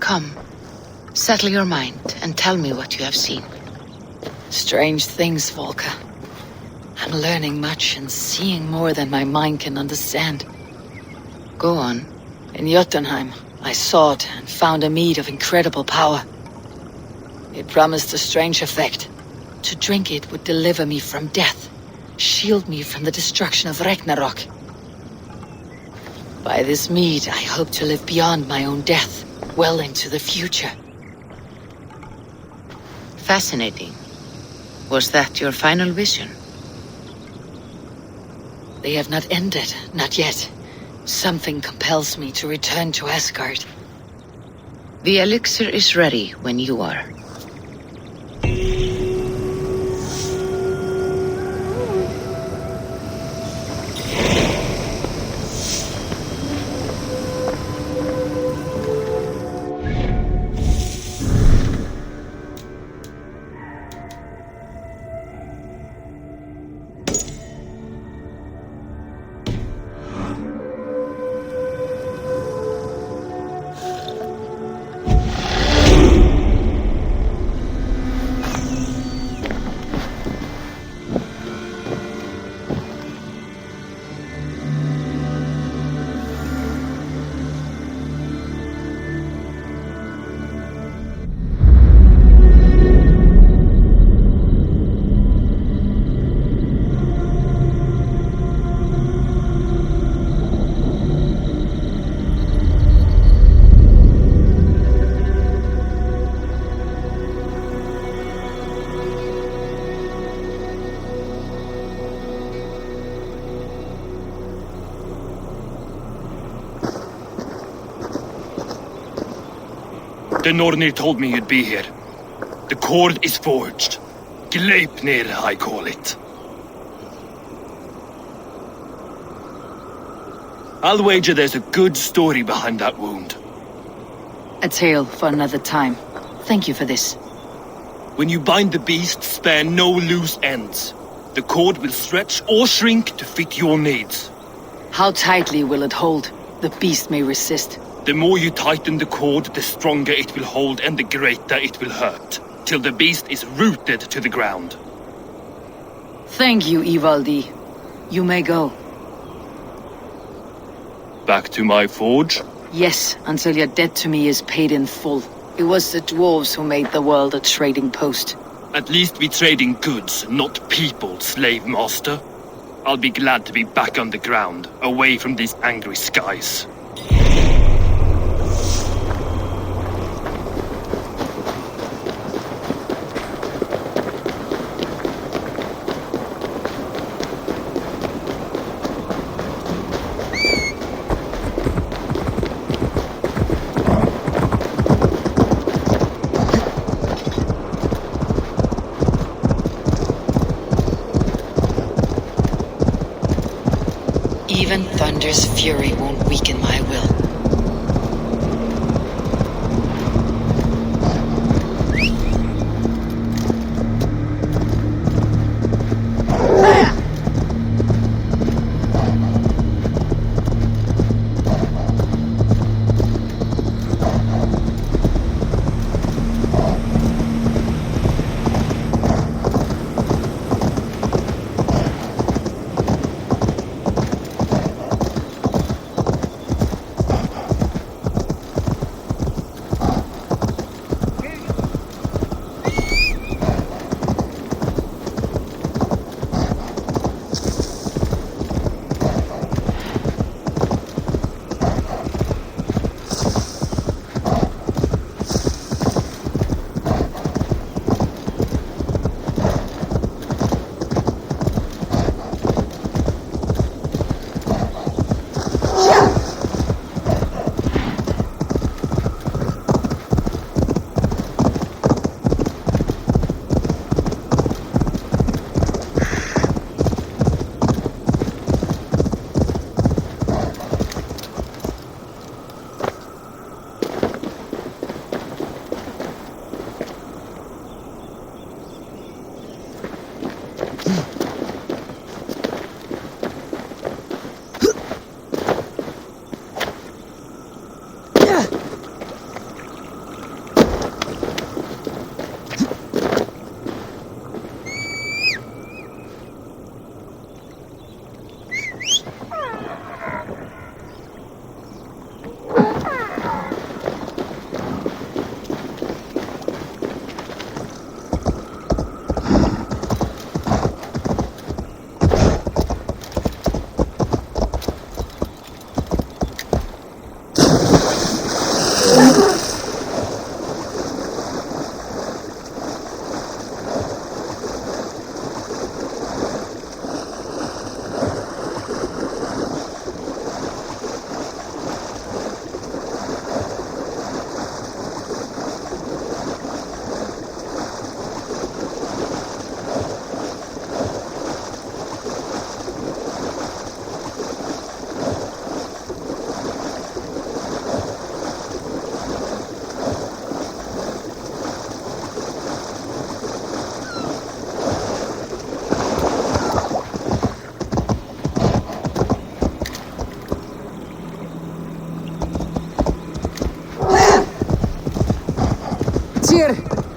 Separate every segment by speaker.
Speaker 1: Come, settle your mind and tell me what you have seen.
Speaker 2: Strange things, Volker. I'm learning much and seeing more than my mind can understand.
Speaker 1: Go on.
Speaker 2: In Jotunheim, I sought and found a mead of incredible power. It promised a strange effect. To drink it would deliver me from death, shield me from the destruction of Ragnarok. By this mead, I hope to live beyond my own death, well into the future.
Speaker 1: Fascinating. Was that your final vision?
Speaker 2: They have not ended, not yet. Something compels me to return to Asgard.
Speaker 1: The elixir is ready when you are.
Speaker 3: The Nornir told me you'd be here. The cord is forged. Gleipnir, I call it. I'll wager there's a good story behind that wound.
Speaker 2: A tale for another time. Thank you for this.
Speaker 3: When you bind the beast, spare no loose ends. The cord will stretch or shrink to fit your needs.
Speaker 2: How tightly will it hold? The beast may resist.
Speaker 3: The more you tighten the cord, the stronger it will hold and the greater it will hurt, till the beast is rooted to the ground.
Speaker 2: Thank you, Ivaldi. You may go.
Speaker 3: Back to my forge?
Speaker 2: Yes, until your debt to me is paid in full. It was the dwarves who made the world a trading post.
Speaker 3: At least we trade in goods, not people, slave master. I'll be glad to be back on the ground, away from these angry skies.
Speaker 2: Even Thunder's fury won't weaken my will.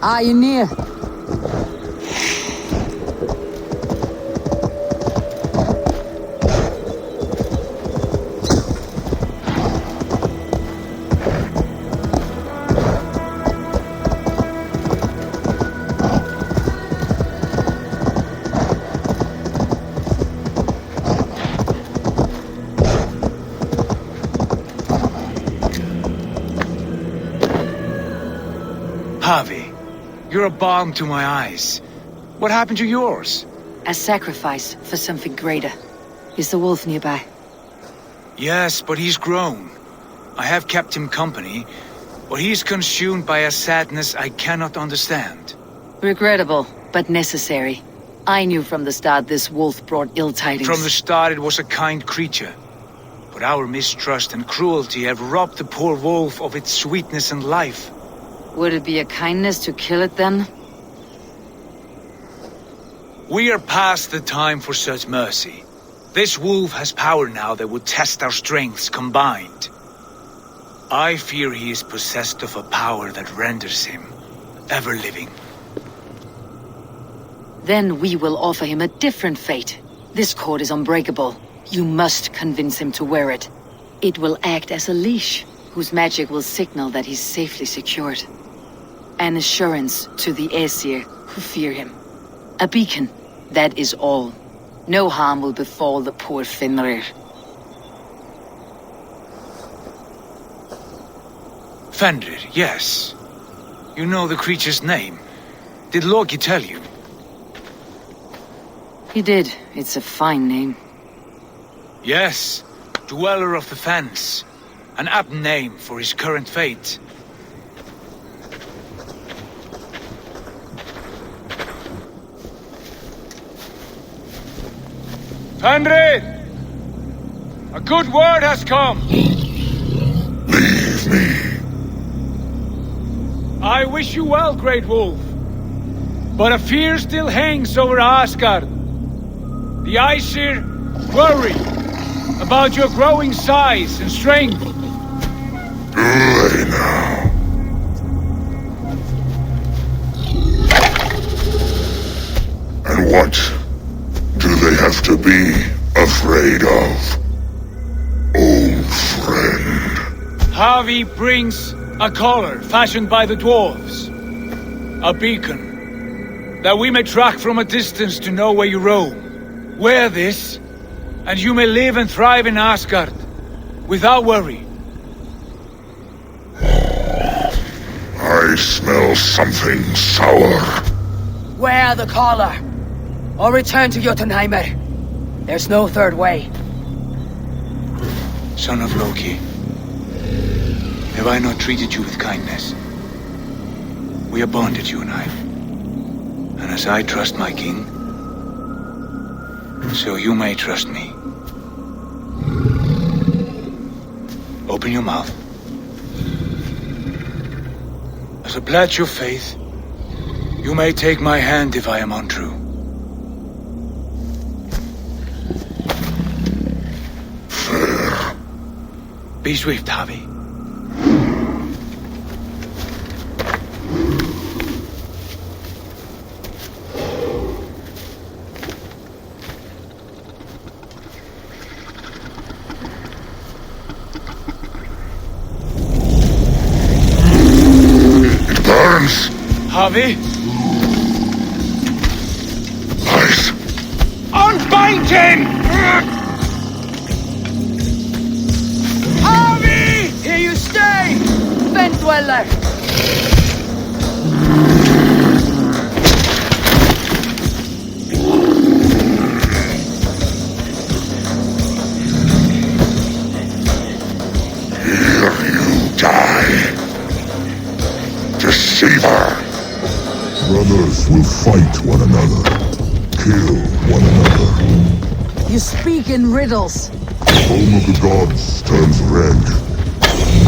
Speaker 2: Are you near?
Speaker 4: Harvey, you're a balm to my eyes. What happened to yours?
Speaker 2: A sacrifice for something greater. Is the wolf nearby?
Speaker 4: Yes, but he's grown. I have kept him company, but he's consumed by a sadness I cannot understand.
Speaker 2: Regrettable, but necessary. I knew from the start this wolf brought ill tidings.
Speaker 4: From the start it was a kind creature. But our mistrust and cruelty have robbed the poor wolf of its sweetness and life.
Speaker 2: Would it be a kindness to kill it then?
Speaker 4: We are past the time for such mercy. This wolf has power now that would test our strengths combined. I fear he is possessed of a power that renders him ever living.
Speaker 2: Then we will offer him a different fate. This cord is unbreakable. You must convince him to wear it. It will act as a leash, whose magic will signal that he's safely secured. An assurance to the Aesir who fear him. A beacon, that is all. No harm will befall the poor Fenrir.
Speaker 4: Fenrir, yes. You know the creature's name. Did Loki tell you?
Speaker 2: He did. It's a fine name.
Speaker 4: Yes, Dweller of the Fens. An apt name for his current fate. Fenrir! A good word has come!
Speaker 5: Leave me.
Speaker 4: I wish you well, Great Wolf. But a fear still hangs over Asgard. The Aesir worry about your growing size and strength.
Speaker 5: Do they now? And what do they have to be afraid of? Old friend.
Speaker 4: Harvey brings a collar fashioned by the dwarves. A beacon. That we may track from a distance to know where you roam. Wear this, and you may live and thrive in Asgard. Without worry.
Speaker 5: I smell something sour.
Speaker 6: Wear the collar, or return to Jotunheimer. There's no third way.
Speaker 4: Son of Loki, have I not treated you with kindness? We are bonded, you and I. And as I trust my king, so you may trust me. Open your mouth. As a pledge of faith, you may take my hand if I am untrue.
Speaker 5: Fair.
Speaker 4: Be swift, Harvey. Harvey?
Speaker 5: Lies.
Speaker 4: Unbind him!
Speaker 6: Harvey! Here you stay! Defend dweller!
Speaker 5: Here you die. Deceiver! Brothers will fight one another. Kill one another.
Speaker 2: You speak in riddles.
Speaker 5: Home of the gods turns red.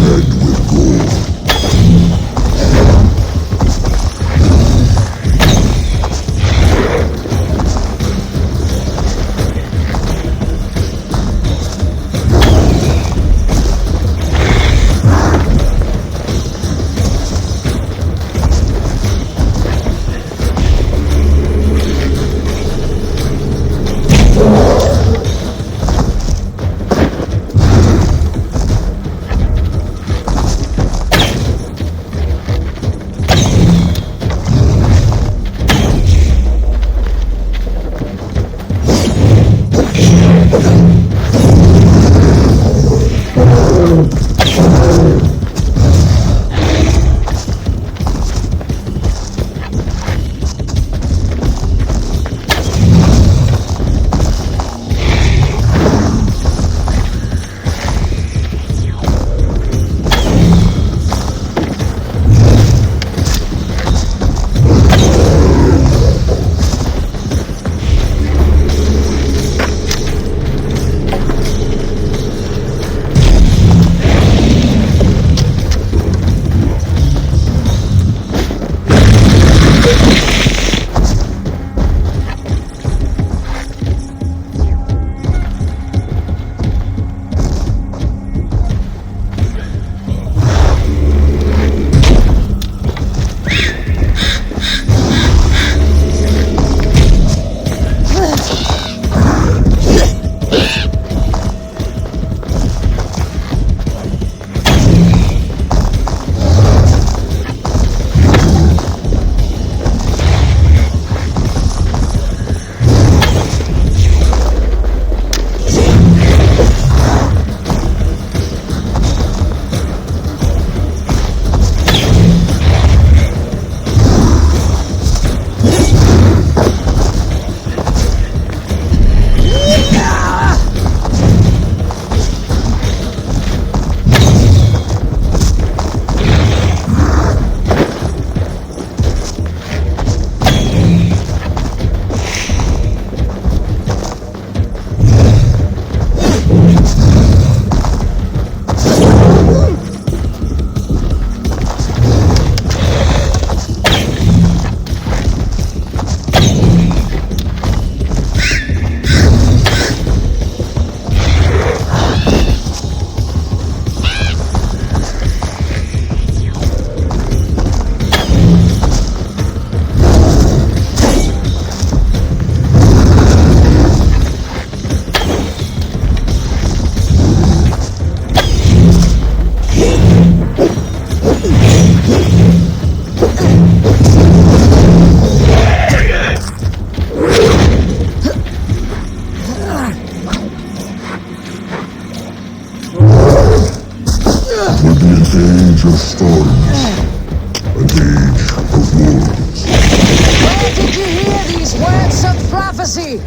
Speaker 5: Red with gold. age of storms, an age of wolves.
Speaker 2: Where did you hear these words of prophecy?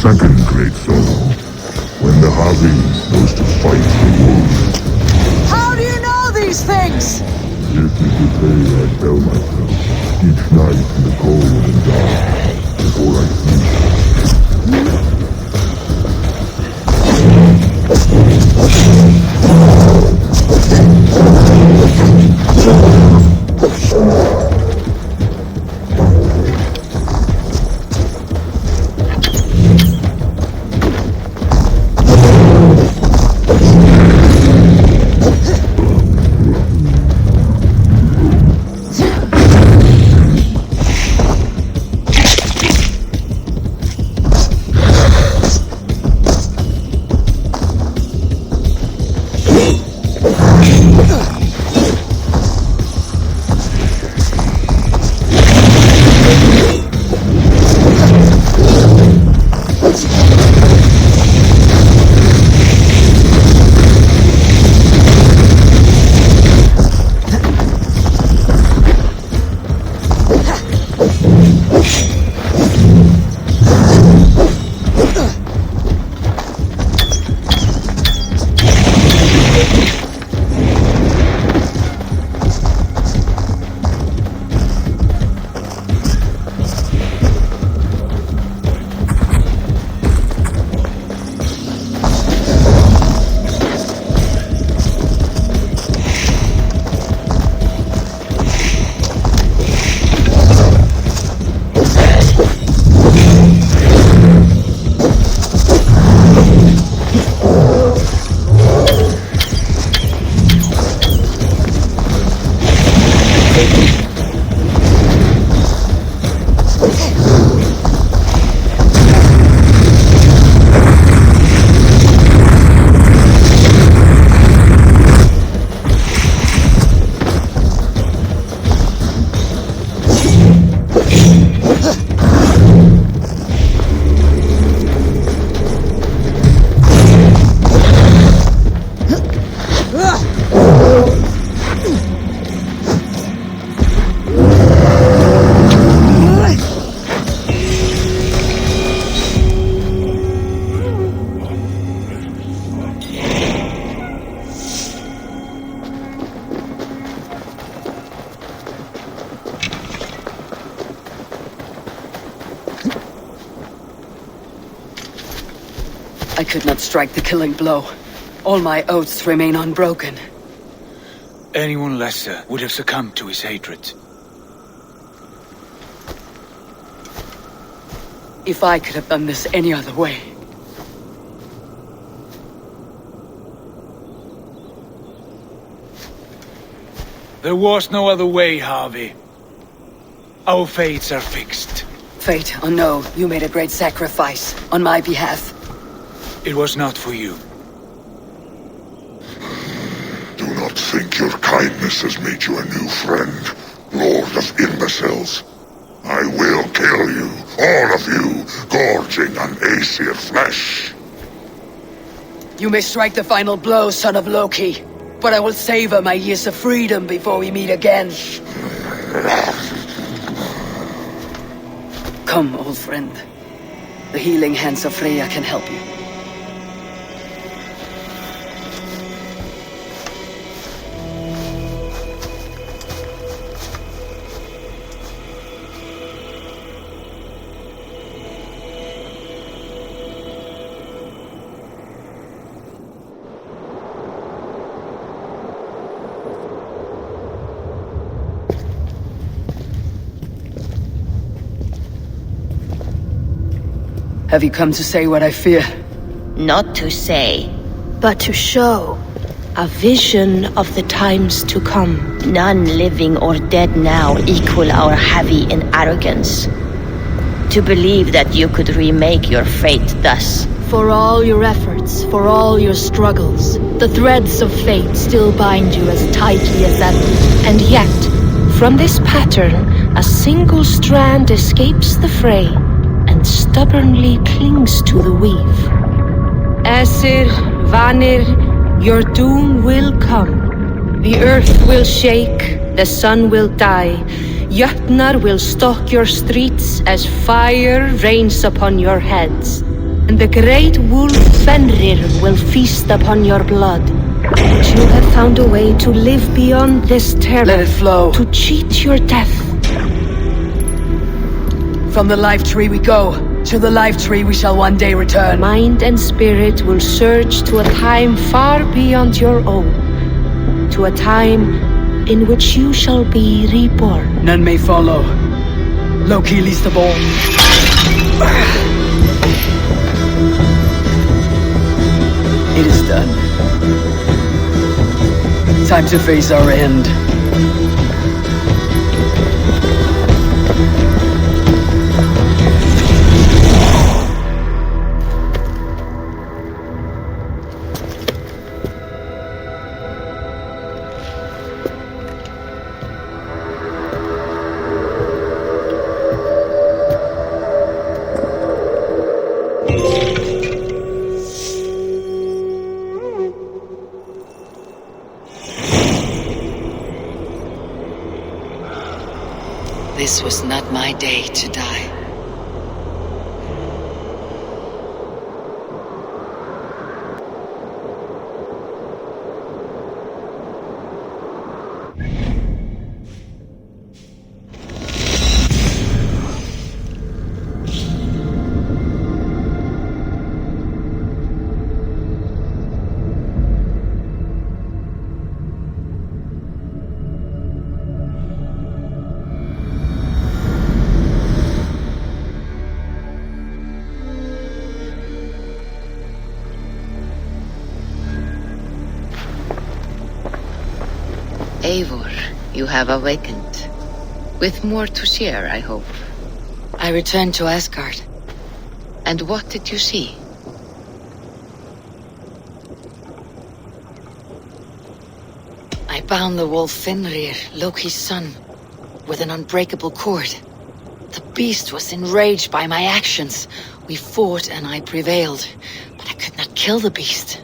Speaker 5: second great sorrow, when the Havi goes to fight the wolves.
Speaker 6: How do you know these things?
Speaker 5: This is the day I tell myself, each night in the cold and dark, before I sleep.
Speaker 6: I could not strike the killing blow. All my oaths remain unbroken.
Speaker 4: Anyone lesser would have succumbed to his hatred.
Speaker 6: If I could have done this any other way.
Speaker 4: There was no other way, Harvey. Our fates are fixed.
Speaker 6: Fate, oh no, you made a great sacrifice on my behalf.
Speaker 4: It was not for you.
Speaker 5: Do not think your kindness has made you a new friend, Lord of Imbeciles. I will kill you, all of you, gorging on Aesir flesh.
Speaker 6: You may strike the final blow, son of Loki, but I will savor my years of freedom before we meet again. Come, old friend. The healing hands of Freya can help you. Have you come to say what I fear?
Speaker 7: Not to say,
Speaker 8: but to show a vision of the times to come.
Speaker 7: None living or dead now equal our heavy in arrogance. To believe that you could remake your fate thus.
Speaker 8: For all your efforts, for all your struggles, the threads of fate still bind you as tightly as ever. And yet, from this pattern, a single strand escapes the fray and stubbornly clings to the weave. Aesir, Vanir, your doom will come. The earth will shake, the sun will die. Jötnar will stalk your streets as fire rains upon your heads. and the great wolf Fenrir will feast upon your blood. But you have found a way to live beyond this terror.
Speaker 6: Let it flow.
Speaker 8: To cheat your death.
Speaker 6: From the life tree we go. To the life tree we shall one day return.
Speaker 8: Mind and spirit will surge to a time far beyond your own. To a time in which you shall be reborn.
Speaker 6: None may follow. Loki leads the ball. It is done. Time to face our end.
Speaker 2: This was not my day to die.
Speaker 1: Eivor, you have awakened. With more to share, I hope.
Speaker 2: I returned to Asgard.
Speaker 1: And what did you see?
Speaker 2: I bound the wolf Fenrir, Loki's son, with an unbreakable cord. The beast was enraged by my actions. We fought and I prevailed, but I could not kill the beast.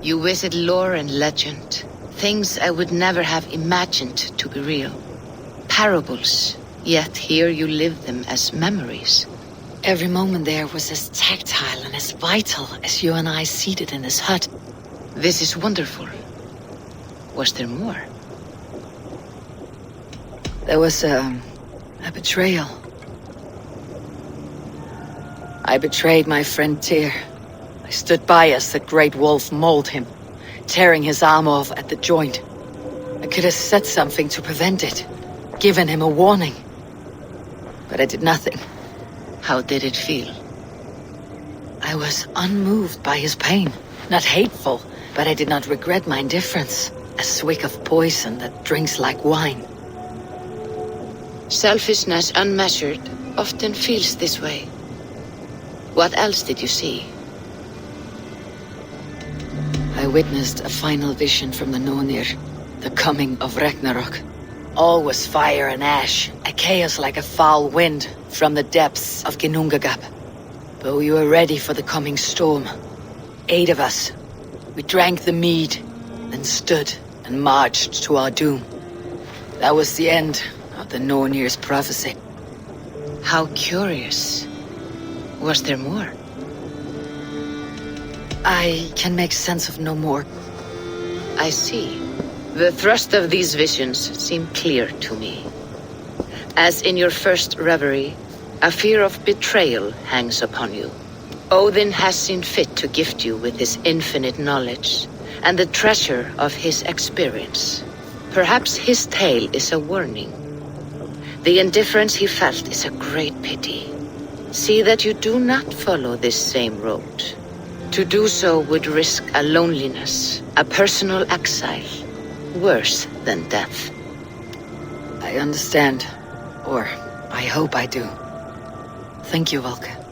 Speaker 1: You visit lore and legend. Things I would never have imagined to be real. Parables, yet here you live them as memories.
Speaker 2: Every moment there was as tactile and as vital as you and I seated in this hut.
Speaker 1: This is wonderful. Was there more?
Speaker 2: There was a betrayal. I betrayed my friend Tyr. I stood by as the great wolf mauled him, tearing his arm off at the joint. I could have said something to prevent it, given him a warning. But I did nothing.
Speaker 1: How did it feel?
Speaker 2: I was unmoved by his pain. Not hateful, but I did not regret my indifference. A swig of poison that drinks like wine.
Speaker 1: Selfishness unmeasured often feels this way. What else did you see?
Speaker 2: I witnessed a final vision from the Nornir, the coming of Ragnarok. All was fire and ash, a chaos like a foul wind from the depths of Ginnungagap. But we were ready for the coming storm. 8 of us. We drank the mead, then stood and marched to our doom. That was the end of the Nornir's prophecy.
Speaker 1: How curious. Was there more?
Speaker 2: I can make sense of no more.
Speaker 1: I see. The thrust of these visions seem clear to me. As in your first reverie, a fear of betrayal hangs upon you. Odin has seen fit to gift you with his infinite knowledge and the treasure of his experience. Perhaps his tale is a warning. The indifference he felt is a great pity. See that you do not follow this same road. To do so would risk a loneliness, a personal exile, worse than death.
Speaker 2: I understand, or I hope I do. Thank you, Valka.